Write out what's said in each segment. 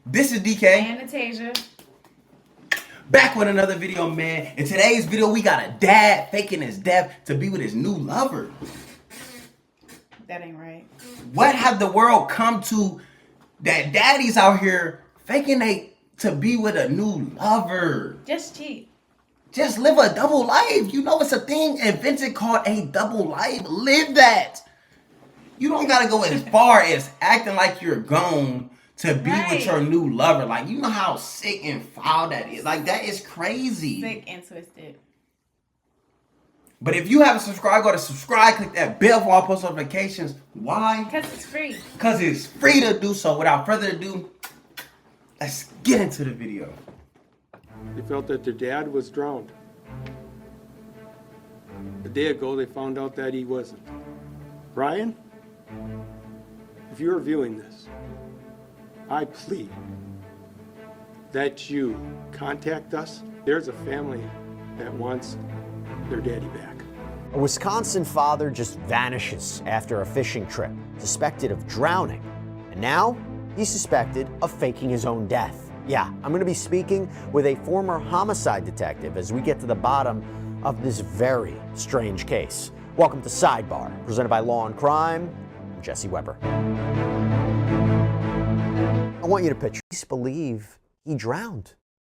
This is DK and Natasia. back with another video, man. In today's video, we got a dad faking his death to be with his new lover. That ain't right. What have the world come to that daddies out here faking they to be with a new lover? Just cheat. Just live a double life. You know it's a thing invented called a double life. Live that. You don't gotta go as far as acting like you're gone to be with your new lover. Like, you know how sick and foul that is. Like, that is crazy. Sick and twisted. But if you haven't subscribed, go to subscribe, click that bell for all post notifications. Why? Because it's free. Because it's free to do so. Without further ado, let's get into the video. They felt that their dad was drowned. A day ago, they found out that he wasn't. Brian, if you are viewing this, I plead that you contact us. There's a family that wants their daddy back. A Wisconsin father just vanishes after a fishing trip, suspected of drowning. And now he's suspected of faking his own death. Yeah, I'm going to be speaking with a former homicide detective as we get to the bottom of this very strange case. Welcome to Sidebar, presented by Law and Crime. I'm Jesse Weber. I want you to picture, police believe he drowned.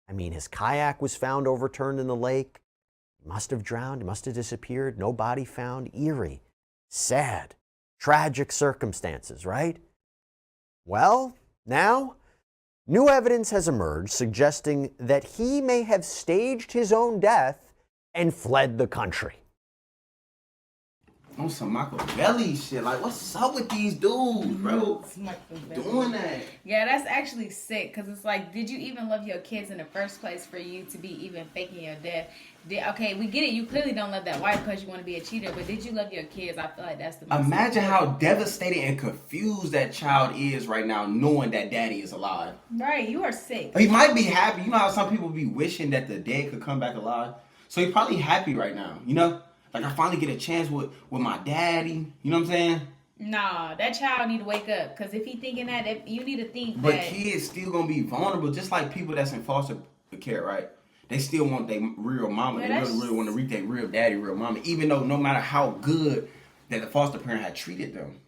I mean, his kayak was found overturned in the lake. He must have drowned, he must have disappeared, no body found. Eerie, sad, tragic circumstances, right? Well, now, new evidence has emerged suggesting that he may have staged his own death and fled the country. On some Machiavelli shit. Like, what's up with these dudes, bro? Doing that. Yeah, that's actually sick. Because it's like, did you even love your kids in the first place for you to be even faking your death? Okay, we get it. You clearly don't love that wife because you want to be a cheater. But did you love your kids? I feel like that's the most Imagine important. how devastated and confused that child is right now knowing that daddy is alive. Right, you are sick. He might be happy. You know how some people be wishing that the dead could come back alive? So he's probably happy right now, you know? Like, I finally get a chance with my daddy. You know what I'm saying? Nah, that child need to wake up. Because if he thinking that, you need to think but that... kids still going to be vulnerable. Just like people that's in foster care, right? They still want their real mama. Yeah, they really want to reach their real daddy, real mama. Even though no matter how good that the foster parent had treated them.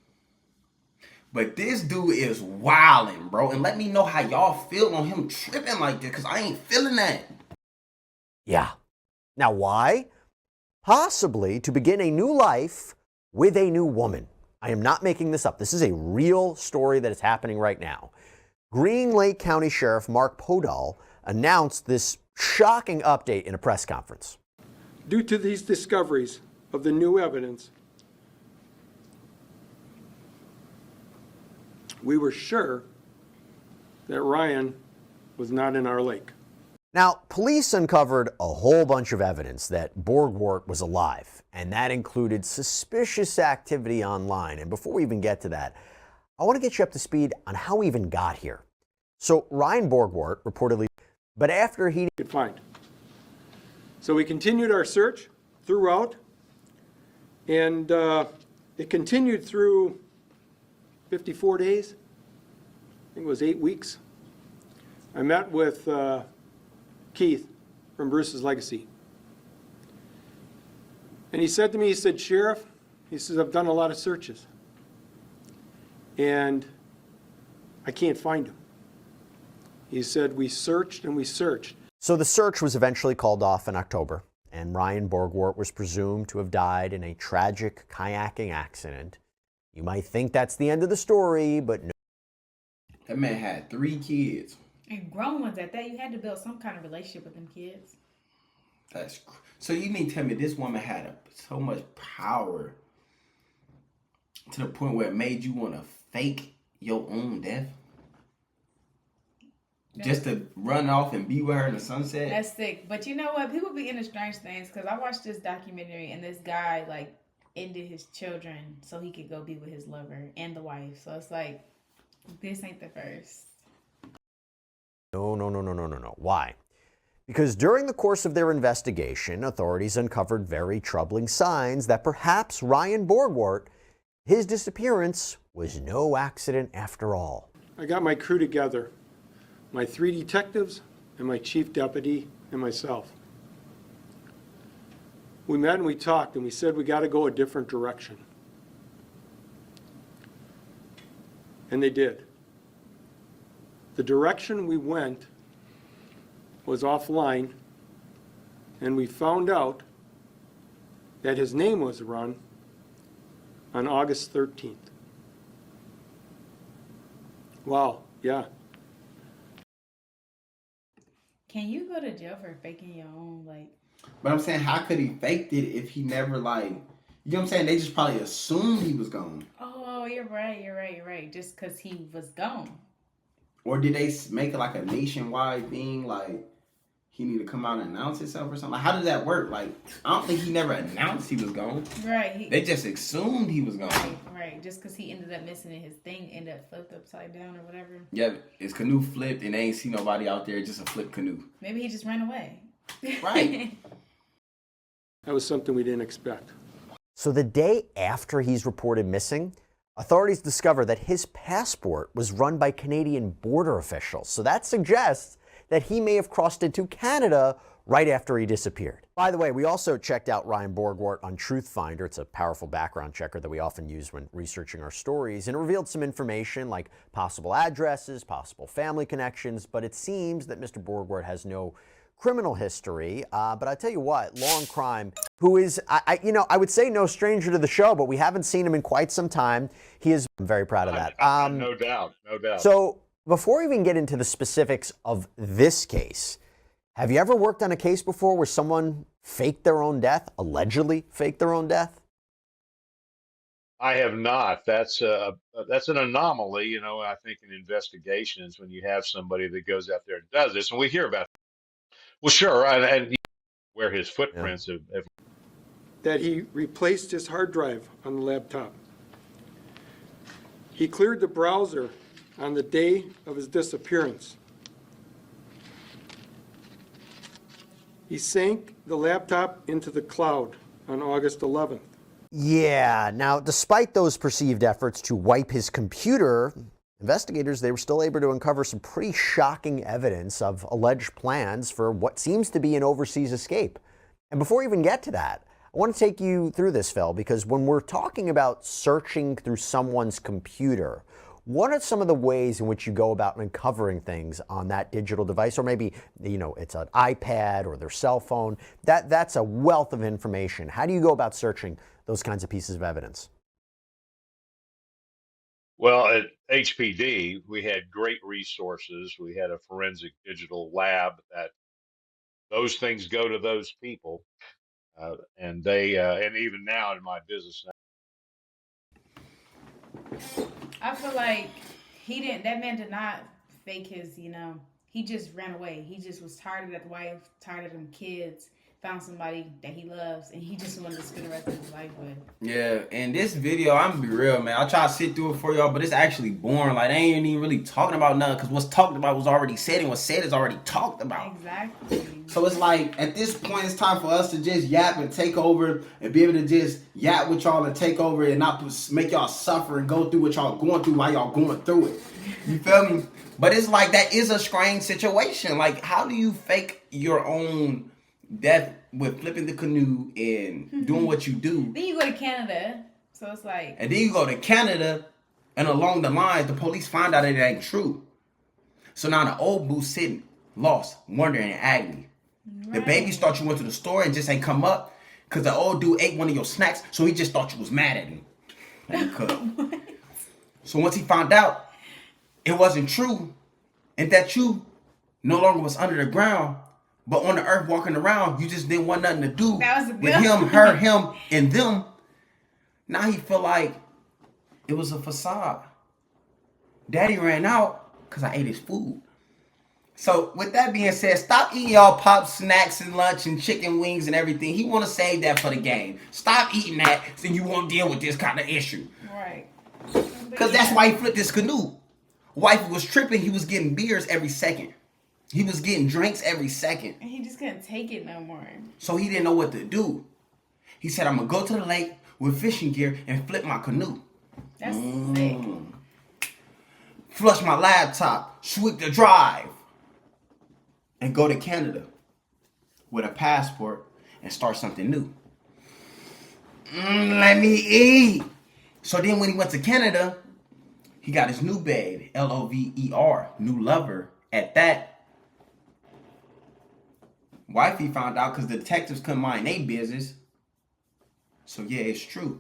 But this dude is wilding, bro. And let me know how y'all feel on him tripping like this. Because I ain't feeling that. Yeah. Now, why? Possibly to begin a new life with a new woman. I am not making this up. This is a real story that is happening right now. Green Lake County Sheriff Mark Podol announced this shocking update in a press conference. Due to these discoveries of the new evidence, we were sure that Ryan was not in our lake. Now, police uncovered a whole bunch of evidence that Borgwart was alive, and that included suspicious activity online. And before we even get to that, I want to get you up to speed on how we even got here. So Ryan Borgwart reportedly, but after he Could find. So we continued our search throughout, and it continued through 54 days. I think it was 8 weeks. I met with Keith from Bruce's Legacy. And he said to me, he said, Sheriff, he says, I've done a lot of searches, and I can't find him. He said, we searched and we searched. So the search was eventually called off in October, and Ryan Borgwart was presumed to have died in a tragic kayaking accident. You might think that's the end of the story, but no. That man had 3 kids. And grown ones at that, you had to build some kind of relationship with them kids. So you mean tell me this woman had so much power to the point where it made you want to fake your own death? Just to run off and be with her in the sunset? That's sick. But you know what? People be into strange things. Because I watched this documentary and this guy, like, ended his children so he could go be with his lover and the wife. So it's like, this ain't the first. No. Why? Because during the course of their investigation, authorities uncovered very troubling signs that perhaps Ryan Borgwart, his disappearance was no accident after all. I got my crew together my 3 detectives, and my chief deputy, and myself. We met and we talked, and we said we got to go a different direction. And they did. The direction we went was offline, and we found out that his name was run on August 13th. Wow, yeah. Can you go to jail for faking your own, like? But I'm saying, how could he faked it if he never, like, you know what I'm saying? They just probably assumed he was gone. Oh, you're right. Just because he was gone. Or did they make it like a nationwide thing, like he need to come out and announce himself or something? Like, how does that work? Like, I don't think he never announced he was gone. Right. They just assumed he was gone. Right. Just because he ended up missing it, his thing ended up flipped upside down or whatever. Yeah, his canoe flipped and they ain't see nobody out there, just a flipped canoe. Maybe he just ran away. Right. That was something we didn't expect. So the day after he's reported missing, authorities discover that his passport was run by Canadian border officials. So that suggests that he may have crossed into Canada right after he disappeared. By the way, we also checked out Ryan Borgwart on TruthFinder. It's a powerful background checker that we often use when researching our stories, and it revealed some information like possible addresses, possible family connections, but it seems that Mr. Borgwart has no criminal history, but I tell you what, Law & Crime, who is, I would say no stranger to the show, but we haven't seen him in quite some time. He is, I'm very proud of that. No doubt. So before we even get into the specifics of this case, have you ever worked on a case before where someone faked their own death, allegedly faked their own death? I have not. That's an anomaly, I think in investigations when you have somebody that goes out there and does this, and we hear about it. Well, sure, and where his footprints have. That he replaced his hard drive on the laptop. He cleared the browser on the day of his disappearance. He sank the laptop into the cloud on August 11th. Yeah, now despite those perceived efforts to wipe his computer, investigators, they were still able to uncover some pretty shocking evidence of alleged plans for what seems to be an overseas escape. And before we even get to that, I want to take you through this, Phil, because when we're talking about searching through someone's computer, what are some of the ways in which you go about uncovering things on that digital device? Or maybe, it's an iPad or their cell phone. That's a wealth of information. How do you go about searching those kinds of pieces of evidence? Well, at HPD, we had great resources. We had a forensic digital lab that those things go to those people. And they, and even now in my business I feel like that man did not fake his, he just ran away. He just was tired of that wife, tired of them kids, found somebody that he loves, and he just wanted to spend the rest of his life with. Yeah, and this video, I'm gonna be real, man. I try to sit through it for y'all, but it's actually boring. Like, they ain't even really talking about nothing, because what's talked about was already said, and what's said is already talked about. Exactly. So it's like, at this point, it's time for us to just yap and take over, and be able to just yap with y'all and take over, and not make y'all suffer and go through what y'all going through while y'all going through it. You feel me? But it's like, that is a strange situation. Like, how do you fake your own death with flipping the canoe and doing what you do? Then you go to Canada, so it's like... And then you go to Canada, and along the lines, the police find out that it ain't true. So now the old boo sitting, lost, wondering, in agony. Right. The babies thought you went to the store and just ain't come up, because the old dude ate one of your snacks, so he just thought you was mad at him. So once he found out it wasn't true, and that you no longer was under the ground, but on the earth walking around, you just didn't want nothing to do with him, her, him, and them. Now he feel like it was a facade. Daddy ran out because I ate his food. So with that being said, stop eating y'all pop snacks and lunch and chicken wings and everything. He want to save that for the game. Stop eating that so you won't deal with this kind of issue. Right. Because that's why he flipped his canoe. Wife was tripping. He was getting beers every second. He was getting drinks every second. And he just couldn't take it no more. So he didn't know what to do. He said, I'm going to go to the lake with fishing gear and flip my canoe. That's sick. Flush my laptop. Sweep the drive. and go to Canada with a passport and start something new. Let me eat. So then when he went to Canada, he got his new babe, Lover, new lover. At that, wifey found out because the detectives couldn't mind their business. So yeah, it's true.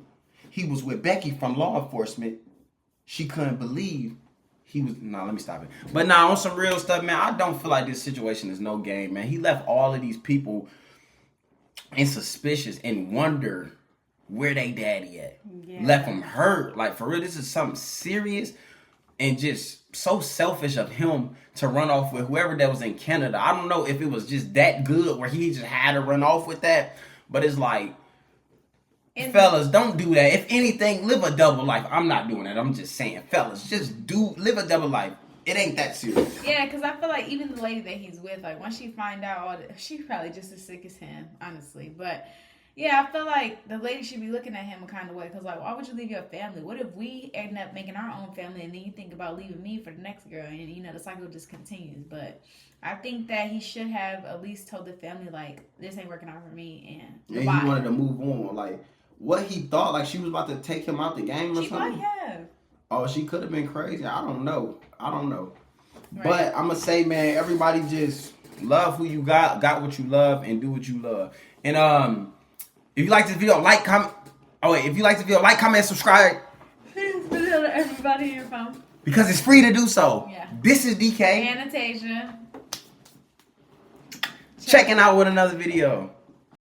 He was with Becky from law enforcement. She couldn't believe he was. Nah, let me stop it. But nah, on some real stuff, man, I don't feel like this situation is no game, man. He left all of these people in suspicious and wonder where they daddy at. Yeah. Left them hurt. Like, for real, this is something serious and just so selfish of him to run off with whoever that was in Canada. I don't know if it was just that good where he just had to run off with that, but it's like, fellas, don't do that. If anything, live a double life. I'm not doing that. I'm just saying, fellas, just live a double life. It ain't that serious. Yeah, because I feel like even the lady that he's with, like, once she find out all that, she's probably just as sick as him, honestly. But yeah, I feel like the lady should be looking at him a kind of way, because, like, why would you leave your family? What if we end up making our own family and then you think about leaving me for the next girl, and, you know, the cycle just continues. But I think that he should have at least told the family, like, this ain't working out for me, and he wanted to move on. Like, what he thought, like she was about to take him out the game or something? She might have. Oh, she could have been crazy. I don't know. Right. But I'm going to say, man, everybody just love who you got what you love, and do what you love. And if you like this video, like, comment. Oh, wait, if you like this video, like, comment, subscribe. Please video to everybody in your phone. Because it's free to do so. Yeah. This is DK. And Natasia. Checking out with another video.